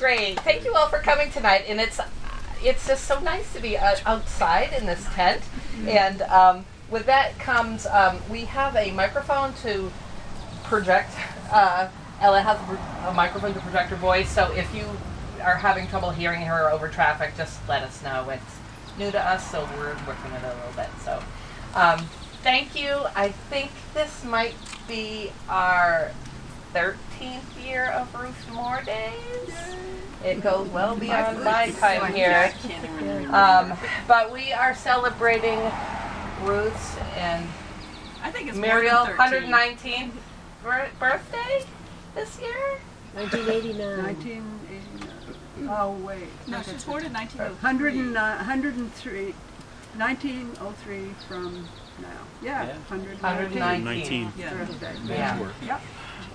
great. Thank you all for coming tonight. And it's just so nice to be outside in this tent. And with that comes, we have a microphone to project. Ella has a microphone to project her voice. So if you are having trouble hearing her over traffic, just let us know. It's new to us, so we're working with it a little bit. So thank you. I think this might be our 13th year of Ruth Moore Days. It goes well beyond my time here. But we are celebrating Ruth's and I think it's Muriel 119th birthday this year. 1989. Oh, wait. No, she was born in 1903. 103. 1903 from now. Yeah. 119. Yeah. Birthday. Yeah. Yep.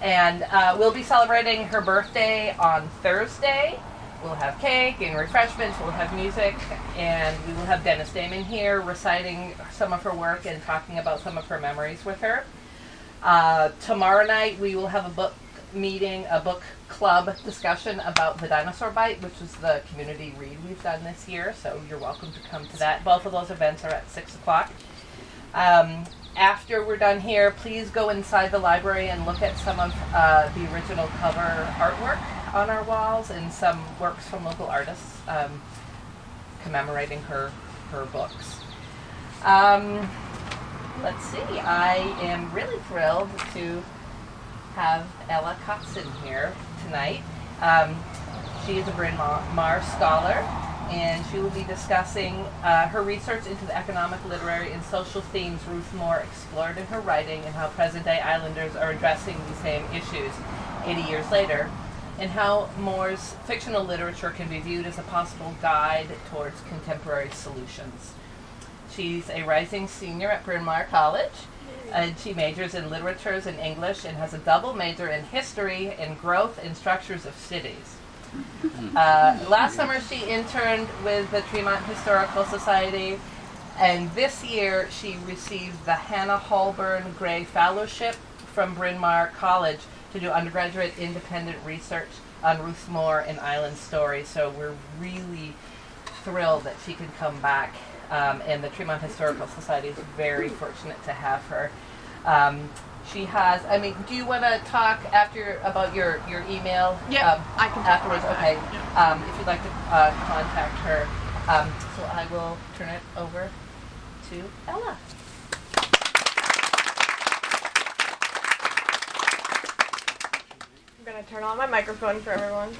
And we'll be celebrating her birthday on Thursday. We'll have cake and refreshments, we'll have music, and we will have Dennis Damon here reciting some of her work and talking about some of her memories with her. Tomorrow night we will have a book meeting, a book club discussion about The Dinosaur Bite, which is the community read we've done this year, so you're welcome to come to that. Both of those events are at 6 o'clock. After we're done here, please go inside the library and look at some of the original cover artwork on our walls and some works from local artists commemorating her books. Let's see, I am really thrilled to have Ella Kotzen here tonight. She is a Bryn Mawr scholar, and she will be discussing her research into the economic, literary, and social themes Ruth Moore explored in her writing and how present-day Islanders are addressing these same issues 80 years later, and how Moore's fictional literature can be viewed as a possible guide towards contemporary solutions. She's a rising senior at Bryn Mawr College, and she majors in literatures and English and has a double major in history and growth and structures of cities. Last summer she interned with the Tremont Historical Society, and this year she received the Hannah Holborn Gray Fellowship from Bryn Mawr College to do undergraduate independent research on Ruth Moore and island stories. So we're really thrilled that she could come back, and the Tremont Historical Society is very fortunate to have her. She has, do you want to talk after about your email? Yeah, I can afterwards. Okay. Yeah. If you'd like to contact her, so I will turn it over to Ella. I'm gonna turn on my microphone for everyone.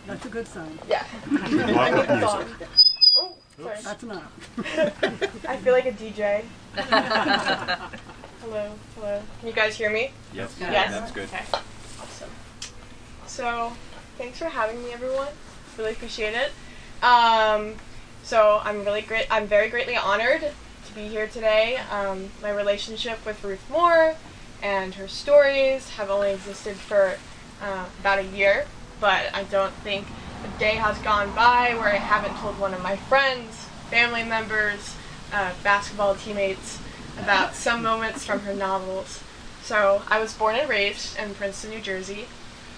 That's a good sign. Yeah. Oh, sorry. That's enough. I feel like a DJ. Hello. Can you guys hear me? Yep. Yes. That's good. Okay. Awesome. So, thanks for having me, everyone. Really appreciate it. So I'm very greatly honored to be here today. My relationship with Ruth Moore and her stories have only existed for about a year, but I don't think a day has gone by where I haven't told one of my friends, family members, basketball teammates about some moments from her novels. So I was born and raised in Princeton, New Jersey,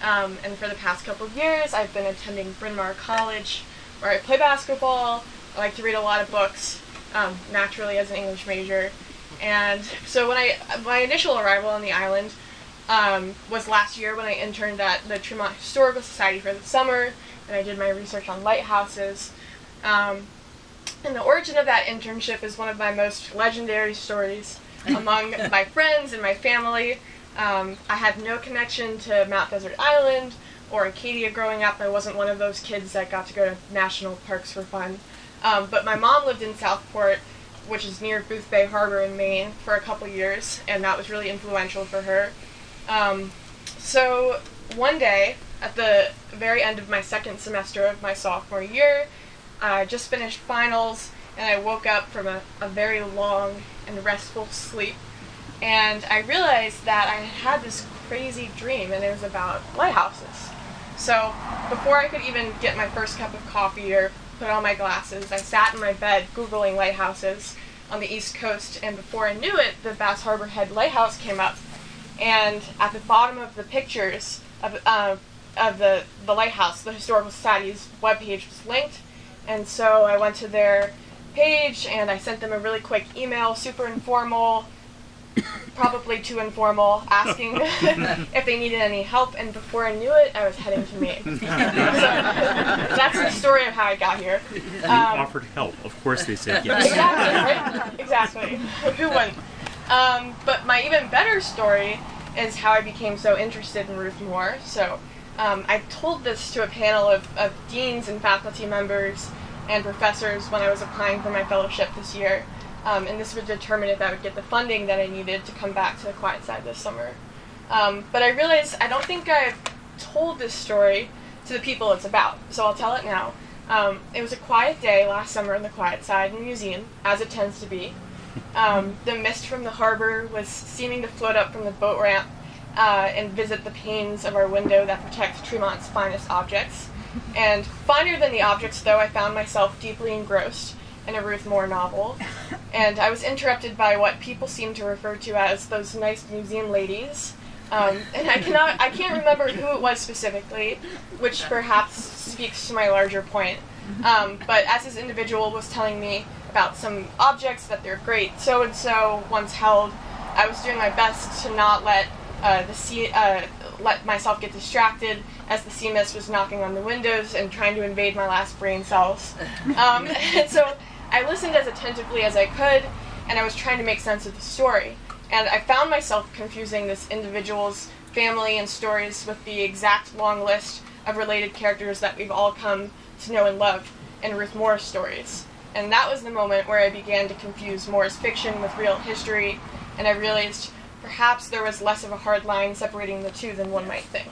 and for the past couple of years I've been attending Bryn Mawr College, where I play basketball. I like to read a lot of books, naturally as an English major. And so my initial arrival on the island was last year when I interned at the Tremont Historical Society for the summer, and I did my research on lighthouses. And the origin of that internship is one of my most legendary stories among my friends and my family. I had no connection to Mount Desert Island or Acadia growing up. I wasn't one of those kids that got to go to national parks for fun. But my mom lived in Southport, which is near Boothbay Harbor in Maine, for a couple years, and that was really influential for her. So one day, at the very end of my second semester of my sophomore year, I just finished finals, and I woke up from a very long and restful sleep, and I realized that I had this crazy dream, and it was about lighthouses. So before I could even get my first cup of coffee or put on my glasses, I sat in my bed Googling lighthouses on the East Coast, and before I knew it, the Bass Harbor Head Lighthouse came up. And at the bottom of the pictures of the lighthouse, the Historical Society's webpage was linked. And so I went to their page and I sent them a really quick email, super informal, probably too informal, asking if they needed any help, and before I knew it, I was heading to Maine. So that's the story of how I got here. You offered help. Of course they said yes. Exactly, right? Exactly. Who wouldn't? But my even better story is how I became so interested in Ruth Moore. So I told this to a panel of deans and faculty members and professors when I was applying for my fellowship this year. And this would determine if I would get the funding that I needed to come back to the Quiet Side this summer. But I realized I don't think I've told this story to the people it's about, so I'll tell it now. It was a quiet day last summer in the Quiet Side Museum, as it tends to be. The mist from the harbor was seeming to float up from the boat ramp and visit the panes of our window that protect Tremont's finest objects. And finer than the objects, though, I found myself deeply engrossed in a Ruth Moore novel, and I was interrupted by what people seem to refer to as those nice museum ladies, and I can't remember who it was specifically, which perhaps speaks to my larger point, but as this individual was telling me about some objects that their great so-and-so once held, I was doing my best to not let myself get distracted as the sea mist was knocking on the windows and trying to invade my last brain cells. And so I listened as attentively as I could, and I was trying to make sense of the story. And I found myself confusing this individual's family and stories with the exact long list of related characters that we've all come to know and love in Ruth Moore's stories. And that was the moment where I began to confuse Moore's fiction with real history, and I realized perhaps there was less of a hard line separating the two than one might think.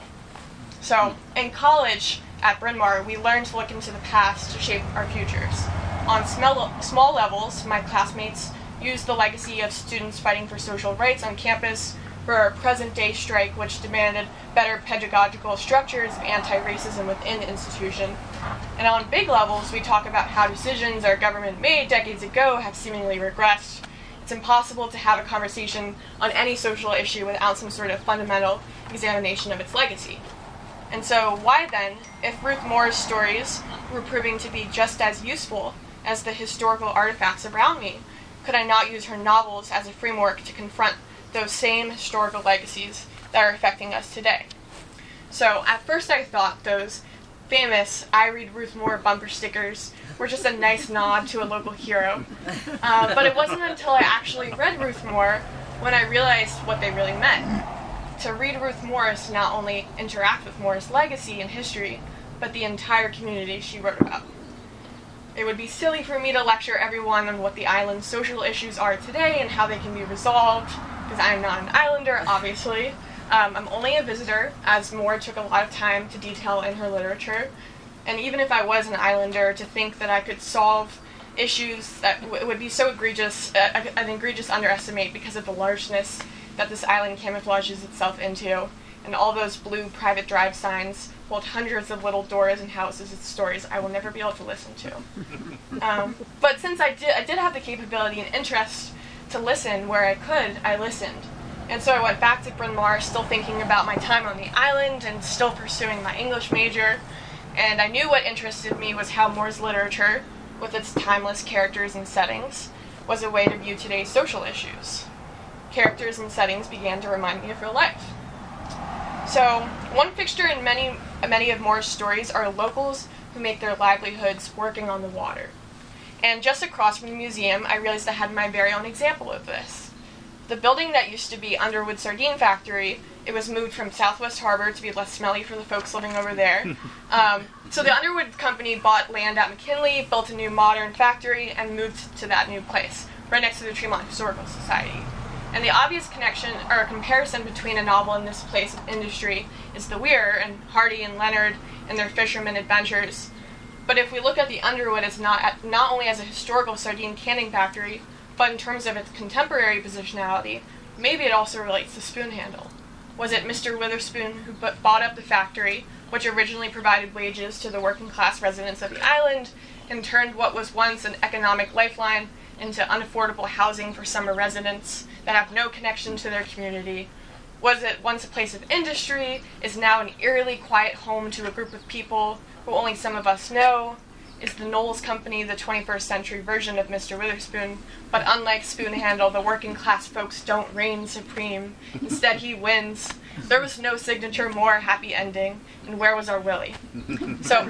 So, in college at Bryn Mawr, we learned to look into the past to shape our futures. On small levels, my classmates used the legacy of students fighting for social rights on campus for a present-day strike which demanded better pedagogical structures of anti-racism within the institution. And on big levels, we talk about how decisions our government made decades ago have seemingly regressed. It's impossible to have a conversation on any social issue without some sort of fundamental examination of its legacy. And so, why then, if Ruth Moore's stories were proving to be just as useful as the historical artifacts around me, could I not use her novels as a framework to confront those same historical legacies that are affecting us today? So, at first I thought those famous I Read Ruth Moore bumper stickers were just a nice nod to a local hero. But it wasn't until I actually read Ruth Moore when I realized what they really meant. To read Ruth Moore is to not only interact with Moore's legacy and history, but the entire community she wrote about. It would be silly for me to lecture everyone on what the island's social issues are today and how they can be resolved, because I'm not an islander, obviously. I'm only a visitor, as Moore took a lot of time to detail in her literature. And even if I was an islander, to think that I could solve issues that would be so egregious, an egregious underestimate because of the largeness that this island camouflages itself into, and all those blue private drive signs hold hundreds of little doors and houses and stories I will never be able to listen to. But since I did have the capability and interest to listen where I could, I listened. And so I went back to Bryn Mawr, still thinking about my time on the island and still pursuing my English major. And I knew what interested me was how Moore's literature, with its timeless characters and settings, was a way to view today's social issues. Characters and settings began to remind me of real life. So, one fixture in many of Moore's stories are locals who make their livelihoods working on the water. And just across from the museum, I realized I had my very own example of this. The building that used to be Underwood Sardine Factory, it was moved from Southwest Harbor to be less smelly for the folks living over there. So the Underwood Company bought land at McKinley, built a new modern factory, and moved to that new place, right next to the Tremont Historical Society. And the obvious connection, or comparison between a novel and this place of industry is the Weir and Hardy and Leonard and their fisherman adventures. But if we look at the Underwood as not only as a historical sardine canning factory, but in terms of its contemporary positionality, maybe it also relates to Spoonhandle. Was it Mr. Witherspoon who bought up the factory, which originally provided wages to the working class residents of the island, and turned what was once an economic lifeline into unaffordable housing for summer residents that have no connection to their community? was it once a place of industry, is now an eerily quiet home to a group of people who only some of us know? Is the Knowles Company the 21st century version of Mr. Witherspoon? But unlike Spoonhandle, the working class folks don't reign supreme. Instead, he wins. There was no signature more happy ending. And where was our Willie? So,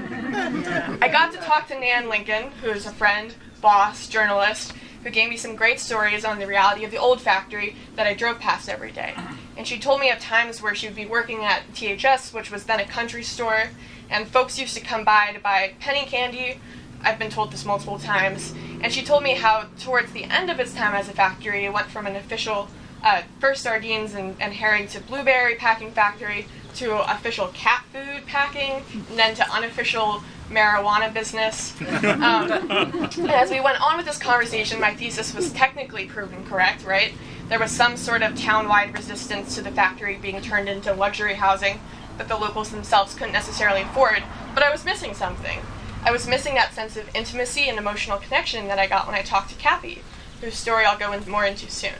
I got to talk to Nan Lincoln, who is a friend, boss, journalist, who gave me some great stories on the reality of the old factory that I drove past every day. And she told me of times where she would be working at THS, which was then a country store, and folks used to come by to buy penny candy. I've been told this multiple times. And she told me how towards the end of its time as a factory, it went from an official first sardines and herring to blueberry packing factory to official cat food packing, and then to unofficial marijuana business. And as we went on with this conversation, my thesis was technically proven correct, right? There was some sort of town-wide resistance to the factory being turned into luxury housing that the locals themselves couldn't necessarily afford, but I was missing something. I was missing that sense of intimacy and emotional connection that I got when I talked to Kathy, whose story I'll go more into soon.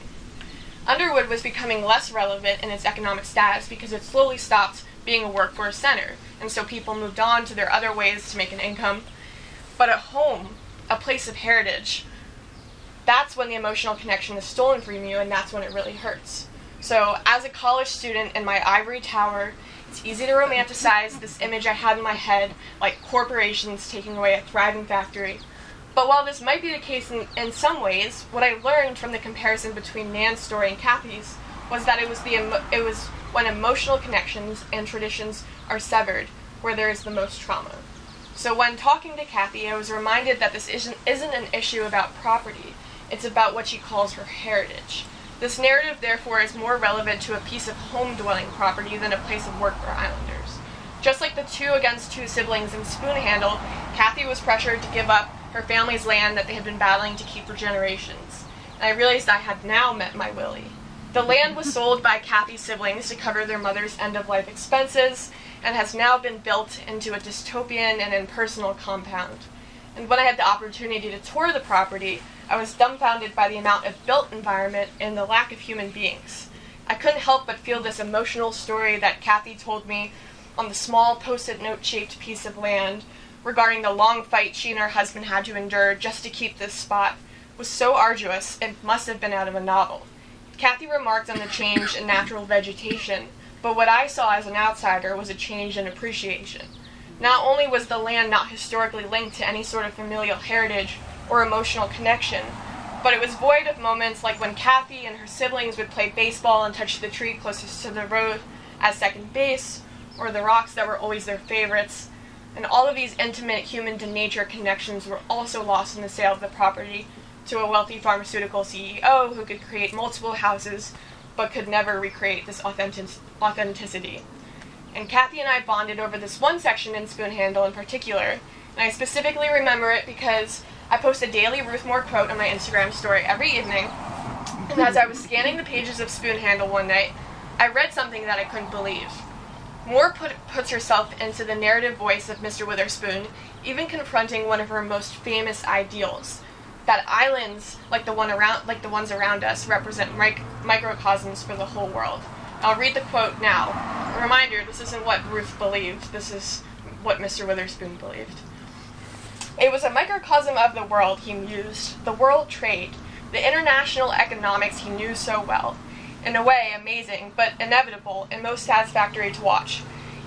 Underwood was becoming less relevant in its economic status because it slowly stopped being a workforce center, and so people moved on to their other ways to make an income. But at home, a place of heritage, that's when the emotional connection is stolen from you, and that's when it really hurts. So as a college student in my ivory tower, it's easy to romanticize this image I had in my head, like corporations taking away a thriving factory. But while this might be the case in some ways, what I learned from the comparison between Nan's story and Kathy's was that it was when emotional connections and traditions are severed where there is the most trauma. So when talking to Kathy, I was reminded that this isn't an issue about property. It's about what she calls her heritage. This narrative, therefore, is more relevant to a piece of home-dwelling property than a place of work for Islanders. Just like the 2 against 2 siblings in Spoonhandle, Kathy was pressured to give up her family's land that they had been battling to keep for generations. And I realized I had now met my Willie. The land was sold by Kathy's siblings to cover their mother's end-of-life expenses, and has now been built into a dystopian and impersonal compound. And when I had the opportunity to tour the property, I was dumbfounded by the amount of built environment and the lack of human beings. I couldn't help but feel this emotional story that Kathy told me on the small post-it note-shaped piece of land regarding the long fight she and her husband had to endure just to keep this spot was so arduous it must have been out of a novel. Kathy remarked on the change in natural vegetation, but what I saw as an outsider was a change in appreciation. Not only was the land not historically linked to any sort of familial heritage or emotional connection, but it was void of moments like when Kathy and her siblings would play baseball and touch the tree closest to the road as second base, or the rocks that were always their favorites. And all of these intimate human-to-nature connections were also lost in the sale of the property to a wealthy pharmaceutical CEO who could create multiple houses but could never recreate this authenticity. And Kathy and I bonded over this one section in Spoonhandle in particular, and I specifically remember it because I post a daily Ruth Moore quote on my Instagram story every evening, and as I was scanning the pages of Spoonhandle one night, I read something that I couldn't believe. Moore puts herself into the narrative voice of Mr. Witherspoon, even confronting one of her most famous ideals, that islands, like the ones around us, represent microcosms for the whole world. I'll read the quote now. A reminder, this isn't what Ruth believed, this is what Mr. Witherspoon believed. It was a microcosm of the world he mused, the world trade, the international economics he knew so well. In a way, amazing, but inevitable and most satisfactory to watch.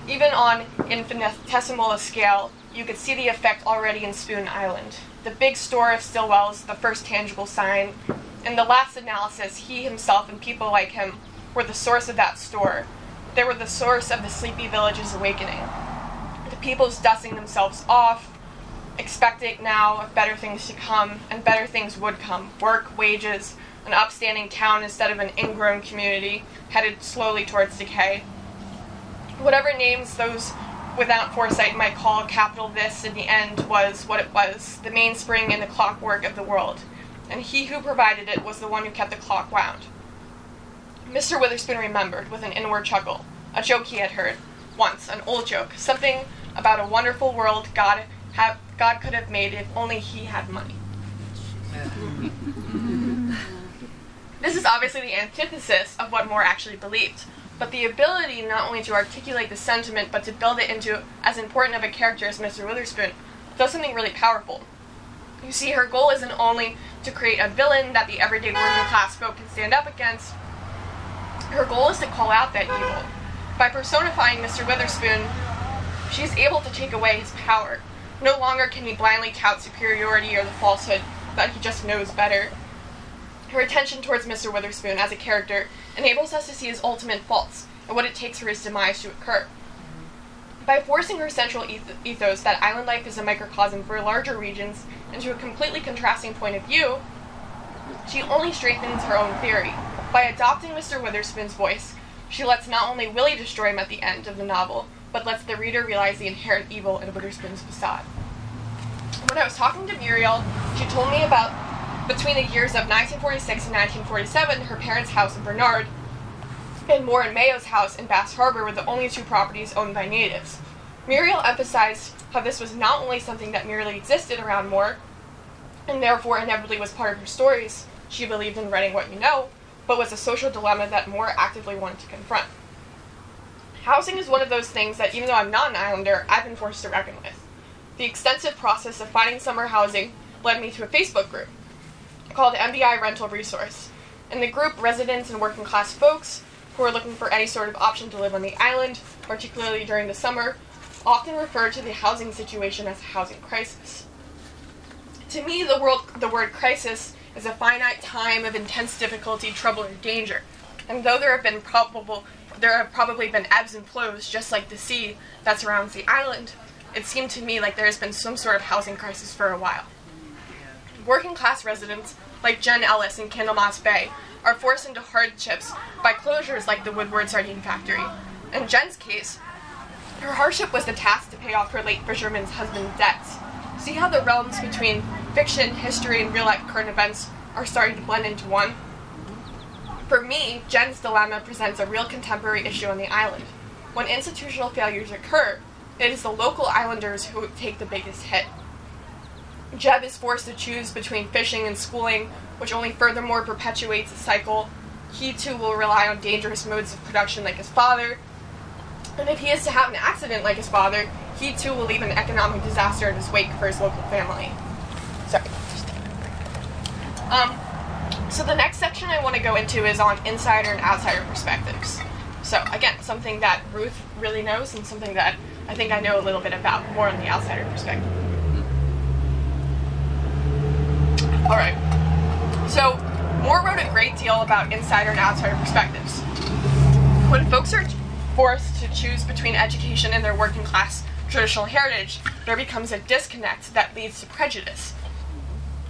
Even on infinitesimal a scale, you could see the effect already in Spoon Island. The big store of Stillwell's, the first tangible sign. In the last analysis, he himself and people like him were the source of that store. They were the source of the sleepy village's awakening. The people's dusting themselves off, expecting now of better things to come, and better things would come. Work, wages, an upstanding town instead of an ingrown community, headed slowly towards decay. Whatever names those without foresight might call capital this in the end was what it was, the mainspring in the clockwork of the world. And he who provided it was the one who kept the clock wound. Mr. Witherspoon remembered, with an inward chuckle, a joke he had heard, once, an old joke, something about a wonderful world God could have made if only he had money. This is obviously the antithesis of what Moore actually believed, but the ability not only to articulate the sentiment, but to build it into as important of a character as Mr. Witherspoon does something really powerful. You see, her goal isn't only to create a villain that the everyday working class folk can stand up against. Her goal is to call out that evil. By personifying Mr. Witherspoon, she's able to take away his power. No longer can he blindly tout superiority or the falsehood that he just knows better. Her attention towards Mr. Witherspoon as a character enables us to see his ultimate faults and what it takes for his demise to occur. By forcing her central ethos that island life is a microcosm for larger regions into a completely contrasting point of view, she only strengthens her own theory. By adopting Mr. Witherspoon's voice, she lets not only Willie destroy him at the end of the novel, but lets the reader realize the inherent evil in Witherspoon's facade. When I was talking to Muriel, she told me about between the years of 1946 and 1947, her parents' house in Bernard and Moore and Mayo's house in Bass Harbor were the only two properties owned by natives. Muriel emphasized how this was not only something that merely existed around Moore, and therefore inevitably was part of her stories, she believed in writing what you know, but was a social dilemma that Moore actively wanted to confront. Housing is one of those things that, even though I'm not an islander, I've been forced to reckon with. The extensive process of finding summer housing led me to a Facebook group called MBI Rental Resource. In the group, residents and working class folks who are looking for any sort of option to live on the island, particularly during the summer, often refer to the housing situation as a housing crisis. To me, the word crisis is a finite time of intense difficulty, trouble, or danger. And though there have probably been ebbs and flows, just like the sea that surrounds the island, it seemed to me like there has been some sort of housing crisis for a while. Working class residents, like Jen Ellis in Candlemas Bay, are forced into hardships by closures like the Woodward Sardine Factory. In Jen's case, her hardship was the task to pay off her late fisherman's husband's debts. See how the realms between fiction, history, and real-life current events are starting to blend into one? For me, Jen's dilemma presents a real contemporary issue on the island. When institutional failures occur, it is the local islanders who take the biggest hit. Jeb is forced to choose between fishing and schooling, which only furthermore perpetuates the cycle. He too will rely on dangerous modes of production like his father. And if he is to have an accident like his father, he too will leave an economic disaster in his wake for his local family. Sorry. So the next section I want to go into is on insider and outsider perspectives. So again, something that Ruth really knows and something that I think I know a little bit about, more on the outsider perspective. Alright, so Moore wrote a great deal about insider and outsider perspectives. When folks are forced to choose between education and their working class traditional heritage, there becomes a disconnect that leads to prejudice.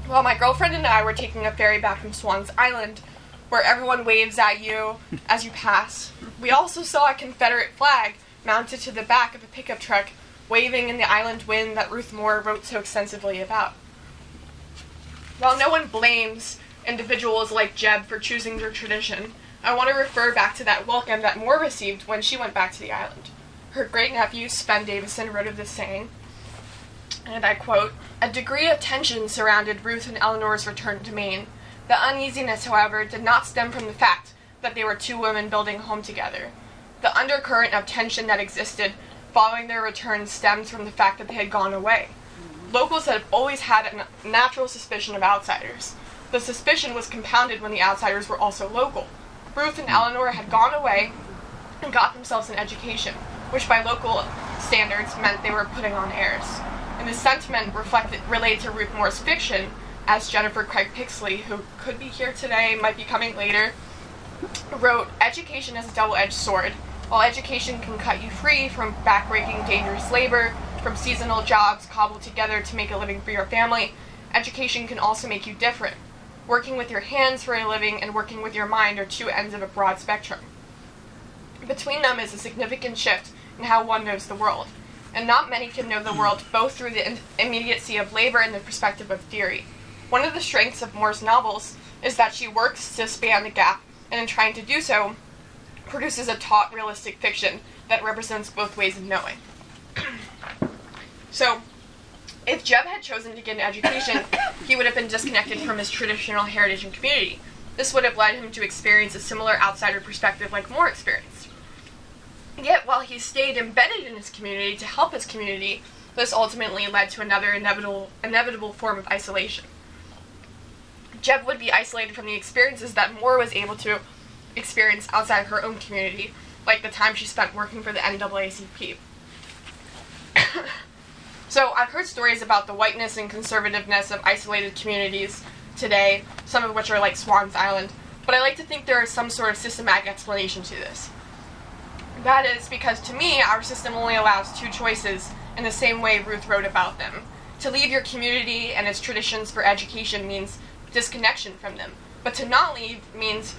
While my girlfriend and I were taking a ferry back from Swan's Island, where everyone waves at you as you pass, we also saw a Confederate flag mounted to the back of a pickup truck, waving in the island wind that Ruth Moore wrote so extensively about. While no one blames individuals like Jeb for choosing their tradition, I want to refer back to that welcome that Moore received when she went back to the island. Her great-nephew, Sven Davison, wrote of this saying, and I quote, "A degree of tension surrounded Ruth and Eleanor's return to Maine. The uneasiness, however, did not stem from the fact that they were two women building a home together. The undercurrent of tension that existed following their return stemmed from the fact that they had gone away. Locals had always had a natural suspicion of outsiders. The suspicion was compounded when the outsiders were also local. Ruth and Eleanor had gone away and got themselves an education, which by local standards meant they were putting on airs. And this sentiment related to Ruth Moore's fiction, as Jennifer Craig Pixley, who could be here today, might be coming later, wrote, "Education is a double-edged sword. While education can cut you free from backbreaking, dangerous labor, from seasonal jobs cobbled together to make a living for your family, education can also make you different. Working with your hands for a living and working with your mind are two ends of a broad spectrum. Between them is a significant shift in how one knows the world, and not many can know the world both through the immediacy of labor and the perspective of theory. One of the strengths of Moore's novels is that she works to span the gap, and in trying to do so, produces a taut, realistic fiction that represents both ways of knowing." So, if Jeb had chosen to get an education, he would have been disconnected from his traditional heritage and community. This would have led him to experience a similar outsider perspective like Moore experienced. Yet, while he stayed embedded in his community to help his community, this ultimately led to another inevitable form of isolation. Jeb would be isolated from the experiences that Moore was able to experience outside her own community, like the time she spent working for the NAACP. So I've heard stories about the whiteness and conservativeness of isolated communities today, some of which are like Swans Island, but I like to think there is some sort of systematic explanation to this. That is because, to me, our system only allows two choices in the same way Ruth wrote about them. To leave your community and its traditions for education means disconnection from them, but to not leave means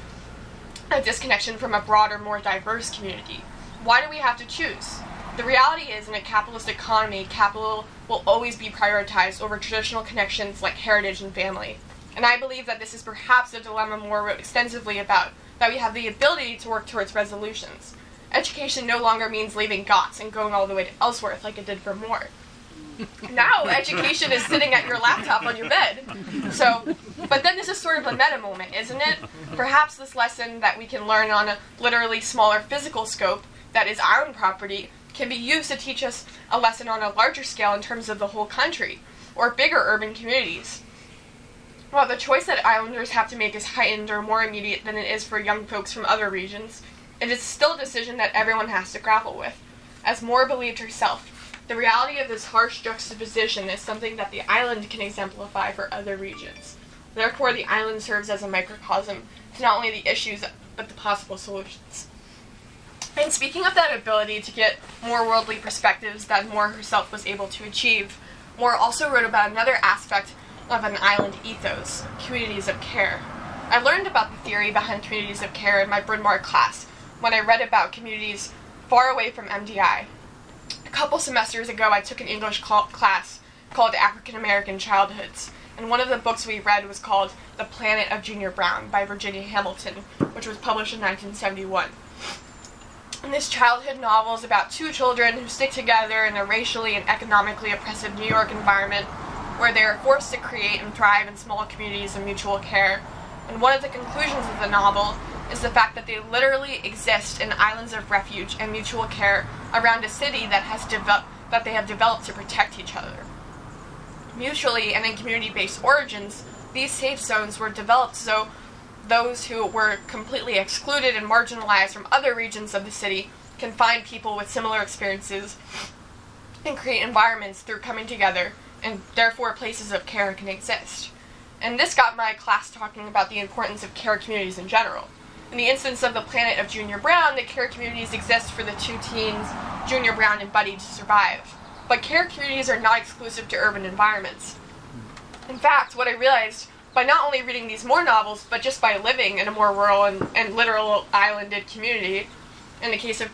a disconnection from a broader, more diverse community. Why do we have to choose? The reality is, in a capitalist economy, capital will always be prioritized over traditional connections like heritage and family. And I believe that this is perhaps a dilemma Moore wrote extensively about, that we have the ability to work towards resolutions. Education no longer means leaving GOTS and going all the way to Ellsworth like it did for Moore. Now, education is sitting at your laptop on your bed. But then this is sort of a meta moment, isn't it? Perhaps this lesson that we can learn on a literally smaller physical scope, that is our own property, can be used to teach us a lesson on a larger scale in terms of the whole country, or bigger urban communities. While the choice that islanders have to make is heightened or more immediate than it is for young folks from other regions, it is still a decision that everyone has to grapple with. As Moore believed herself, the reality of this harsh juxtaposition is something that the island can exemplify for other regions. Therefore, the island serves as a microcosm to not only the issues, but the possible solutions. And speaking of that ability to get more worldly perspectives that Moore herself was able to achieve, Moore also wrote about another aspect of an island ethos, communities of care. I learned about the theory behind communities of care in my Bryn Mawr class when I read about communities far away from MDI. A couple semesters ago, I took an English class called African American Childhoods, and one of the books we read was called The Planet of Junior Brown by Virginia Hamilton, which was published in 1971. And this childhood novel is about two children who stick together in a racially and economically oppressive New York environment where they are forced to create and thrive in small communities of mutual care. And one of the conclusions of the novel is the fact that they literally exist in islands of refuge and mutual care around a city that they have developed to protect each other. Mutually and in community-based origins, these safe zones were developed so those who were completely excluded and marginalized from other regions of the city can find people with similar experiences and create environments through coming together, and therefore places of care can exist. And this got my class talking about the importance of care communities in general. In the instance of the Planet of Junior Brown, the care communities exist for the two teens, Junior Brown and Buddy, to survive. But care communities are not exclusive to urban environments. In fact, what I realized by not only reading these Moore novels, but just by living in a more rural and literal islanded community, in the case of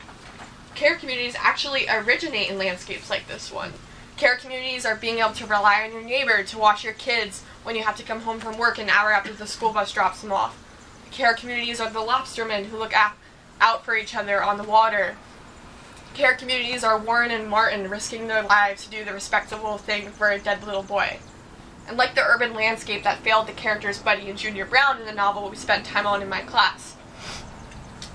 care communities, actually originate in landscapes like this one. Care communities are being able to rely on your neighbor to watch your kids when you have to come home from work an hour after the school bus drops them off. Care communities are the lobstermen who look out for each other on the water. Care communities are Warren and Martin risking their lives to do the respectable thing for a dead little boy. And like the urban landscape that failed the characters Buddy and Junior Brown in the novel we spent time on in my class,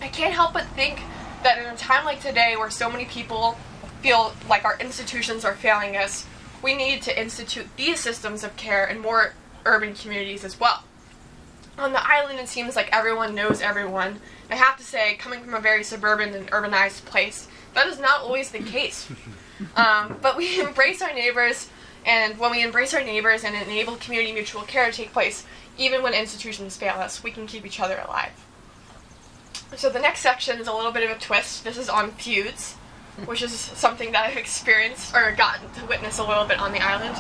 I can't help but think that in a time like today where so many people feel like our institutions are failing us, we need to institute these systems of care in more urban communities as well. On the island, it seems like everyone knows everyone. I have to say, coming from a very suburban and urbanized place, that is not always the case. But we embrace our neighbors, and when we embrace our neighbors and enable community mutual care to take place, even when institutions fail us, we can keep each other alive. So the next section is a little bit of a twist. This is on feuds, which is something that I've experienced or gotten to witness a little bit on the island.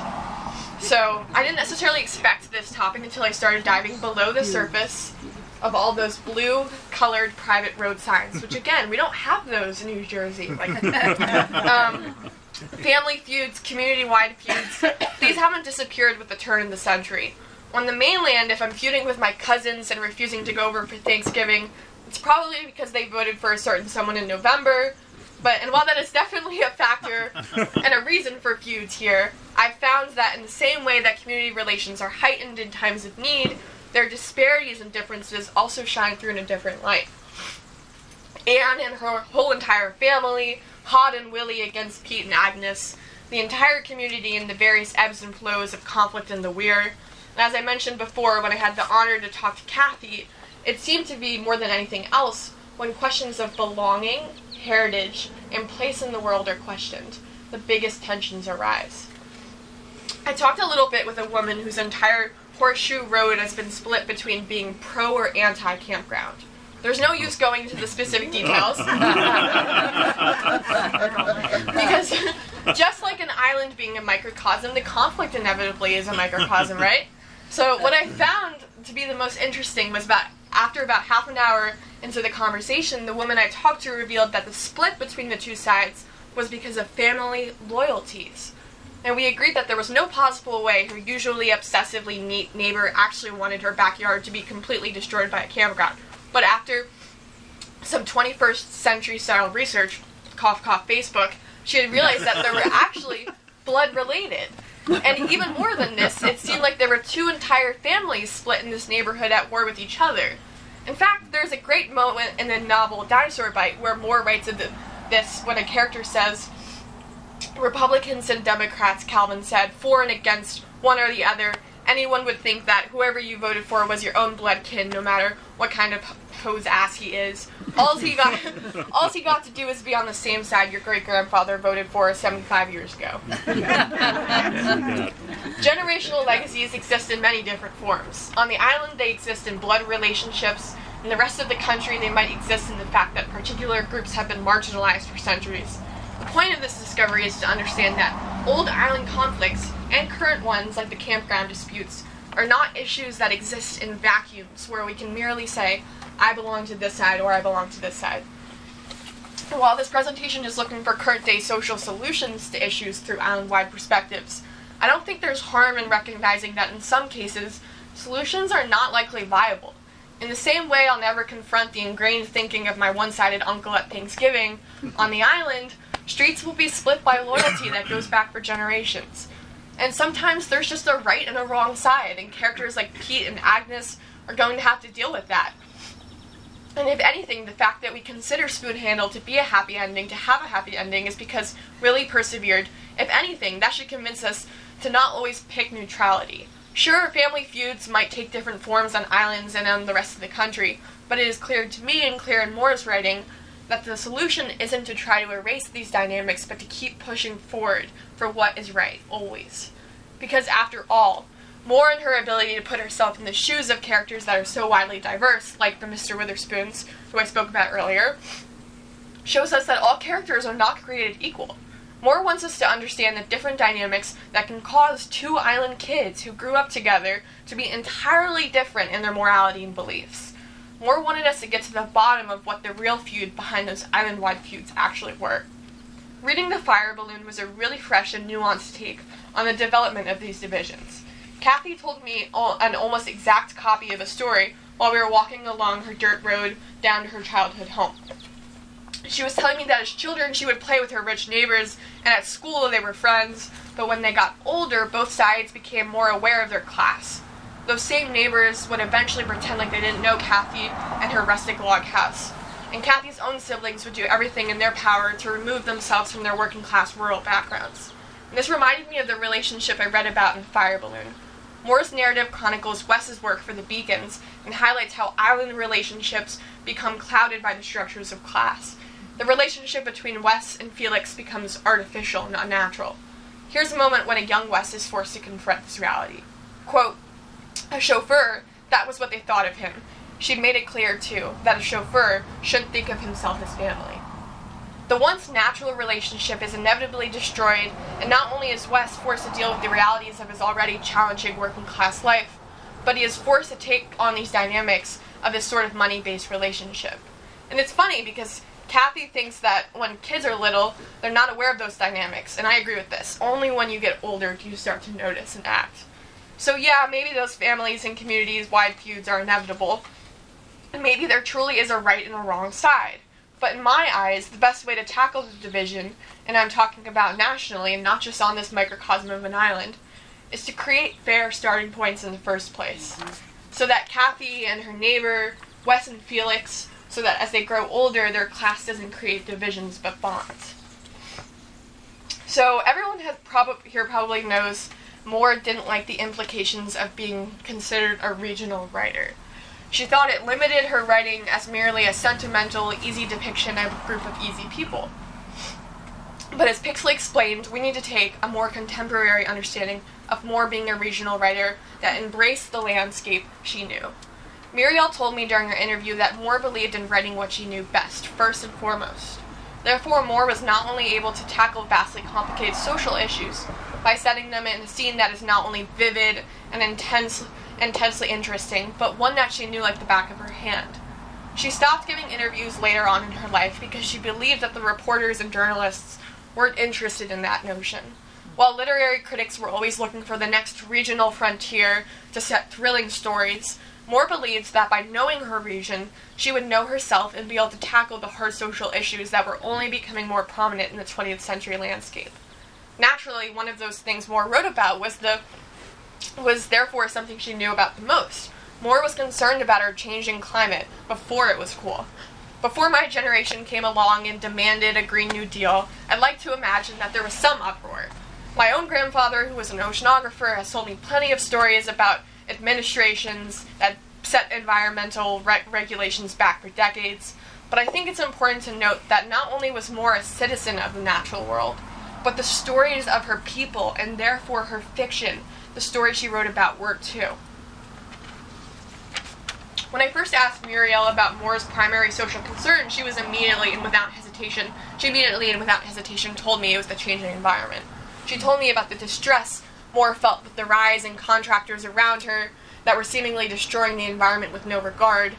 So I didn't necessarily expect this topic until I started diving below the surface of all those blue-colored private road signs, which again, we don't have those in New Jersey. Family feuds, community-wide feuds, these haven't disappeared with the turn of the century. On the mainland, if I'm feuding with my cousins and refusing to go over for Thanksgiving, it's probably because they voted for a certain someone in November. And while that is definitely a factor and a reason for feuds here, I've found that in the same way that community relations are heightened in times of need, their disparities and differences also shine through in a different light. Anne and her whole entire family, Hod and Willie against Pete and Agnes, the entire community and the various ebbs and flows of conflict in the Weir. And as I mentioned before, when I had the honor to talk to Kathy, it seemed to be, more than anything else, when questions of belonging, heritage, and place in the world are questioned, the biggest tensions arise. I talked a little bit with a woman whose entire Horseshoe Road has been split between being pro or anti-campground. There's no use going into the specific details. Because just like an island being a microcosm, the conflict inevitably is a microcosm, right? So what I found to be the most interesting was after about half an hour into the conversation, the woman I talked to revealed that the split between the two sides was because of family loyalties. And we agreed that there was no possible way her usually obsessively neat neighbor actually wanted her backyard to be completely destroyed by a campground. But after some 21st century style research, cough cough Facebook, she had realized that they were actually blood related. And even more than this, it seemed like there were two entire families split in this neighborhood at war with each other. In fact, there's a great moment in the novel Dinosaur Bite where Moore writes of this when a character says, Republicans and Democrats, Calvin said, for and against one or the other, anyone would think that whoever you voted for was your own blood kin, no matter what kind of hose ass he is. All he got to do is be on the same side your great-grandfather voted for 75 years ago. Generational legacies exist in many different forms. On the island, they exist in blood relationships. In the rest of the country, they might exist in the fact that particular groups have been marginalized for centuries. The point of this discovery is to understand that old island conflicts, and current ones like the campground disputes, are not issues that exist in vacuums where we can merely say, I belong to this side or I belong to this side. And while this presentation is looking for current-day social solutions to issues through island-wide perspectives, I don't think there's harm in recognizing that in some cases, solutions are not likely viable. In the same way I'll never confront the ingrained thinking of my one-sided uncle at Thanksgiving, on the island, streets will be split by loyalty that goes back for generations. And sometimes there's just a right and a wrong side, and characters like Pete and Agnes are going to have to deal with that. And if anything, the fact that we consider Spoon Handle to be a happy ending, to have a happy ending, is because Willie persevered. If anything, that should convince us to not always pick neutrality. Sure, family feuds might take different forms on islands and on the rest of the country, but it is clear to me and clear in Moore's writing that the solution isn't to try to erase these dynamics, but to keep pushing forward for what is right, always. Because after all, Moore and her ability to put herself in the shoes of characters that are so widely diverse, like the Mr. Witherspoons, who I spoke about earlier, shows us that all characters are not created equal. Moore wants us to understand the different dynamics that can cause two island kids who grew up together to be entirely different in their morality and beliefs. Moore wanted us to get to the bottom of what the real feud behind those island-wide feuds actually were. Reading The Fire Balloon was a really fresh and nuanced take on the development of these divisions. Kathy told me an almost exact copy of a story while we were walking along her dirt road down to her childhood home. She was telling me that as children she would play with her rich neighbors, and at school they were friends, but when they got older, both sides became more aware of their class. Those same neighbors would eventually pretend like they didn't know Kathy and her rustic log house. And Kathy's own siblings would do everything in their power to remove themselves from their working-class rural backgrounds. And this reminded me of the relationship I read about in Fire Balloon. Moore's narrative chronicles Wes's work for the Beacons and highlights how island relationships become clouded by the structures of class. The relationship between Wes and Felix becomes artificial and unnatural. Here's a moment when a young Wes is forced to confront this reality. Quote, a chauffeur, that was what they thought of him. She'd made it clear, too, that a chauffeur shouldn't think of himself as family. The once natural relationship is inevitably destroyed, and not only is Wes forced to deal with the realities of his already challenging working-class life, but he is forced to take on these dynamics of this sort of money-based relationship. And it's funny because Kathy thinks that when kids are little, they're not aware of those dynamics, and I agree with this. Only when you get older do you start to notice and act. So yeah, maybe those families and communities-wide feuds are inevitable, and maybe there truly is a right and a wrong side. But in my eyes, the best way to tackle the division, and I'm talking about nationally and not just on this microcosm of an island, is to create fair starting points in the first place. So that Kathy and her neighbor, Wes and Felix, so that as they grow older, their class doesn't create divisions but bonds. So everyone here probably knows Moore didn't like the implications of being considered a regional writer. She thought it limited her writing as merely a sentimental, easy depiction of a group of easy people. But as Pixley explained, we need to take a more contemporary understanding of Moore being a regional writer that embraced the landscape she knew. Muriel told me during our interview that Moore believed in writing what she knew best, first and foremost. Therefore, Moore was not only able to tackle vastly complicated social issues by setting them in a scene that is not only vivid and intensely interesting, but one that she knew like the back of her hand. She stopped giving interviews later on in her life because she believed that the reporters and journalists weren't interested in that notion. While literary critics were always looking for the next regional frontier to set thrilling stories, Moore believed that by knowing her region, she would know herself and be able to tackle the hard social issues that were only becoming more prominent in the 20th century landscape. Naturally, one of those things Moore wrote about was therefore something she knew about the most. Moore was concerned about our changing climate before it was cool. Before my generation came along and demanded a Green New Deal, I'd like to imagine that there was some uproar. My own grandfather, who was an oceanographer, has told me plenty of stories about administrations that set environmental regulations back for decades, but I think it's important to note that not only was Moore a citizen of the natural world, but the stories of her people, and therefore her fiction, the stories she wrote about, were too. When I first asked Muriel about Moore's primary social concern, she immediately and without hesitation told me it was the changing environment. She told me about the distress Moore felt with the rise in contractors around her that were seemingly destroying the environment with no regard.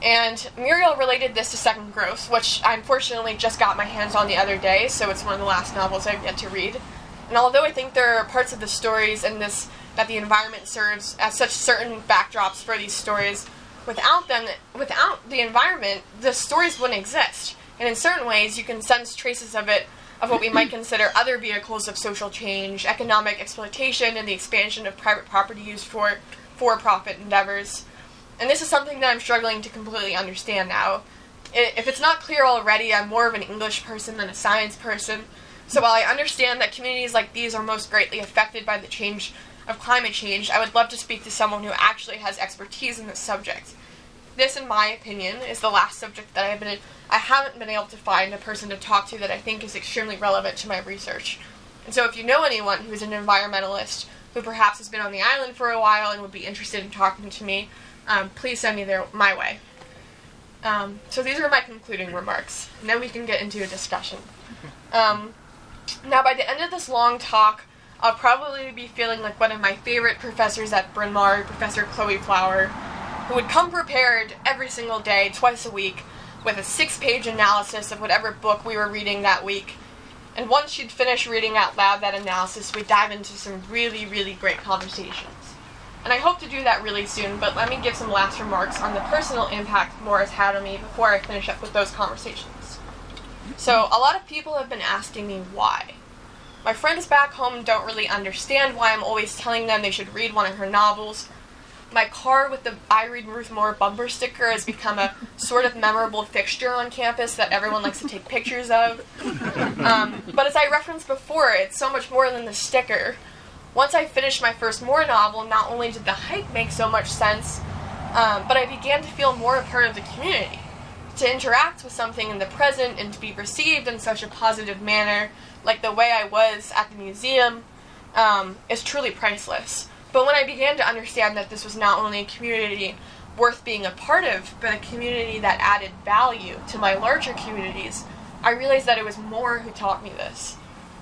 And Muriel related this to Second Growth, which I unfortunately just got my hands on the other day, so it's one of the last novels I've yet to read. And although I think there are parts of the stories in this that the environment serves as such certain backdrops for these stories, without the environment, the stories wouldn't exist. And in certain ways, you can sense traces of it, of what we might consider other vehicles of social change, economic exploitation, and the expansion of private property used for for-profit endeavors. And this is something that I'm struggling to completely understand now. If it's not clear already, I'm more of an English person than a science person. So while I understand that communities like these are most greatly affected by the change of climate change, I would love to speak to someone who actually has expertise in this subject. This, in my opinion, is the last subject that I haven't been able to find a person to talk to that I think is extremely relevant to my research. And so if you know anyone who is an environmentalist who perhaps has been on the island for a while and would be interested in talking to me, please send me my way. So these are my concluding remarks, and then we can get into a discussion. Now, by the end of this long talk, I'll probably be feeling like one of my favorite professors at Bryn Mawr, Professor Chloe Flower, who would come prepared every single day, twice a week, with a 6-page analysis of whatever book we were reading that week. And once she'd finish reading out loud that analysis, we'd dive into some really, really great conversations. And I hope to do that really soon, but let me give some last remarks on the personal impact Moore has had on me before I finish up with those conversations. So, a lot of people have been asking me why. My friends back home don't really understand why I'm always telling them they should read one of her novels. My car with the I Read Ruth Moore bumper sticker has become a sort of memorable fixture on campus that everyone likes to take pictures of. But as I referenced before, it's so much more than the sticker. Once I finished my first Moore novel, not only did the hype make so much sense, but I began to feel more a part of the community. To interact with something in the present and to be received in such a positive manner, like the way I was at the museum, is truly priceless. But when I began to understand that this was not only a community worth being a part of, but a community that added value to my larger communities, I realized that it was Moore who taught me this.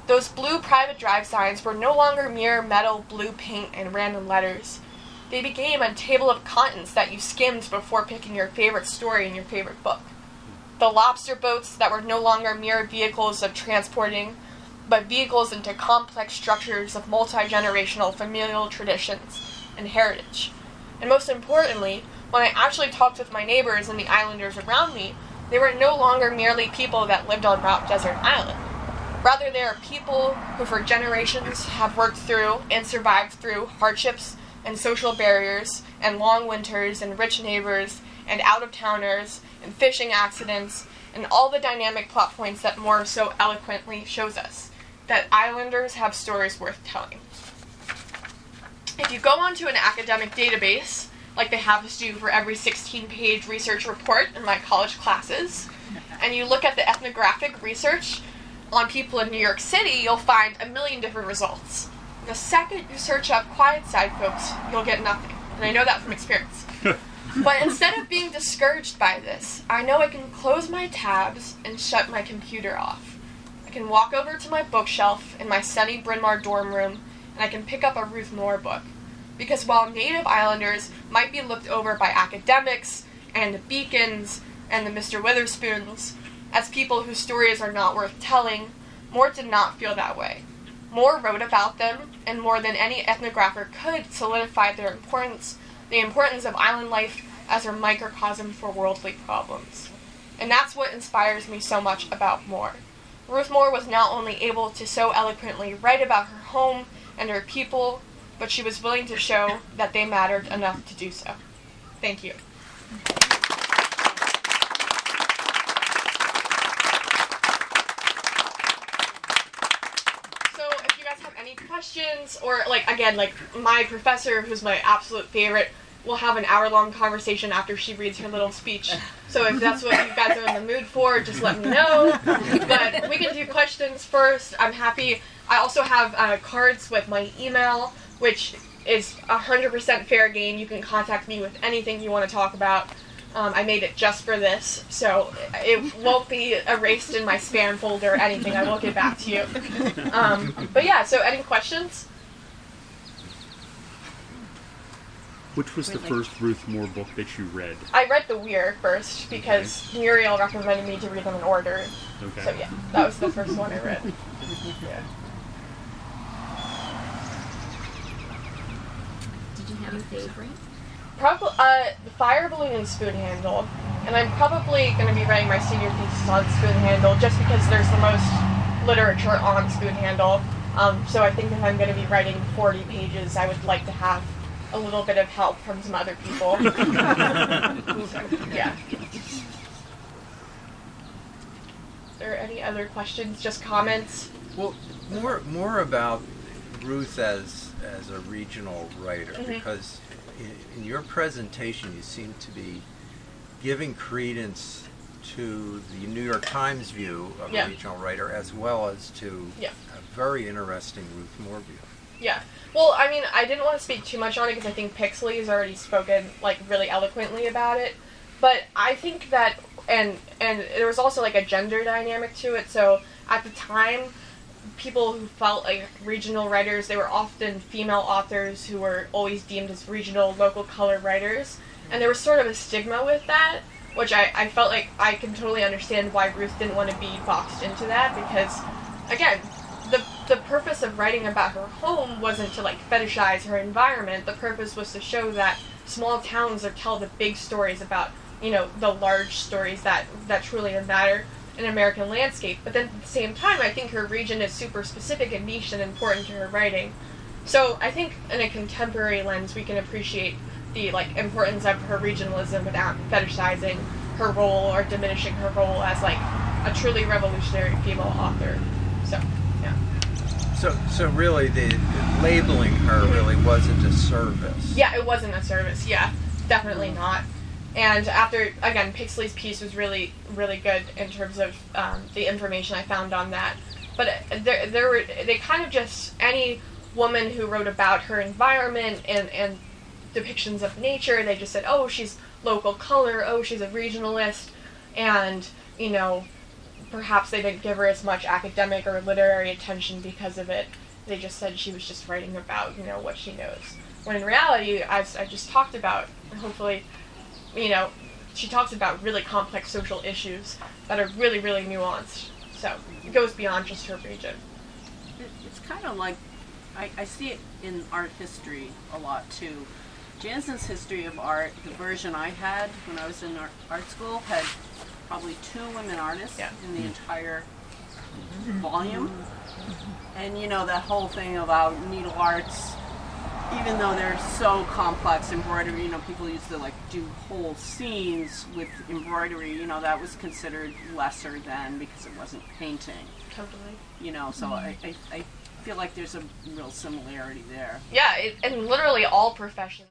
Those blue private drive signs were no longer mere metal, blue paint, and random letters. They became a table of contents that you skimmed before picking your favorite story in your favorite book. The lobster boats that were no longer mere vehicles of transporting, but vehicles into complex structures of multi-generational familial traditions and heritage. And most importantly, when I actually talked with my neighbors and the islanders around me, they were no longer merely people that lived on Route Desert Island. Rather, they are people who for generations have worked through and survived through hardships and social barriers, and long winters, and rich neighbors, and out-of-towners, and fishing accidents, and all the dynamic plot points that Moore so eloquently shows us, that islanders have stories worth telling. If you go onto an academic database, like they have us do for every 16-page research report in my college classes, and you look at the ethnographic research on people in New York City, you'll find a million different results. The second you search up quiet side folks, you'll get nothing. And I know that from experience. But instead of being discouraged by this, I know I can close my tabs and shut my computer off. I can walk over to my bookshelf in my sunny Bryn Mawr dorm room, and I can pick up a Ruth Moore book. Because while Native Islanders might be looked over by academics and the Beacons and the Mr. Witherspoons as people whose stories are not worth telling, Moore did not feel that way. Moore wrote about them, and more than any ethnographer could, solidify their importance, the importance of island life as a microcosm for worldly problems. And that's what inspires me so much about Moore. Ruth Moore was not only able to so eloquently write about her home and her people, but she was willing to show that they mattered enough to do so. Thank you. So if you guys have any questions, or again, my professor, who's my absolute favorite, we'll have an hour-long conversation after she reads her little speech. So if that's what you guys are in the mood for, just let me know. But we can do questions first. I'm happy. I also have cards with my email, which is 100% fair game. You can contact me with anything you want to talk about. I made it just for this, so it won't be erased in my spam folder or anything. I will get back to you. But yeah, so any questions? Which was the first Ruth Moore book that you read? I read The Weir first because Muriel recommended me to read them in order. Okay. So yeah, that was the first one I read. Yeah. Did you have a favorite? Probably the Fire Balloon and Spoon Handle, and I'm probably going to be writing my senior thesis on Spoon Handle just because there's the most literature on Spoon Handle. So I think if I'm going to be writing 40 pages, I would like to have a little bit of help from some other people. Yeah. Is there any other questions? Just comments? Well, more about Ruth as a regional writer, because in your presentation you seem to be giving credence to the New York Times view of a regional writer as well as to a very interesting Ruth Moore view. Yeah. Well, I mean, I didn't want to speak too much on it because I think Pixley has already spoken really eloquently about it. But I think that, and there was also a gender dynamic to it. So at the time, people who felt like regional writers, they were often female authors who were always deemed as regional, local color writers. And there was sort of a stigma with that, which I felt like I can totally understand why Ruth didn't want to be boxed into that, because, again, the purpose of writing about her home wasn't to fetishize her environment. The purpose was to show that small towns tell the big stories about, the large stories that truly matter in American landscape. But then at the same time, I think her region is super specific and niche and important to her writing. So I think in a contemporary lens, we can appreciate the importance of her regionalism without fetishizing her role or diminishing her role as a truly revolutionary female author. So. So really, the labeling her really wasn't a service. Yeah, it wasn't a service. Yeah, definitely not. And after, again, Pixley's piece was really, really good in terms of the information I found on that. But they kind of just, any woman who wrote about her environment and depictions of nature, they just said, oh, she's local color, oh, she's a regionalist, and, perhaps they didn't give her as much academic or literary attention because of it. They just said she was just writing about, what she knows. When in reality, as I just talked about, hopefully, she talks about really complex social issues that are really, really nuanced. So it goes beyond just her region. It's kind of like, I see it in art history a lot too. Jansen's History of Art, the version I had when I was in art school, had probably 2 women artists in the entire volume. And that whole thing about needle arts even though they're so complex, embroidery, people used to like do whole scenes with embroidery, that was considered lesser than because it wasn't painting. Totally. So I feel like there's a real similarity there. Yeah, and literally all professions.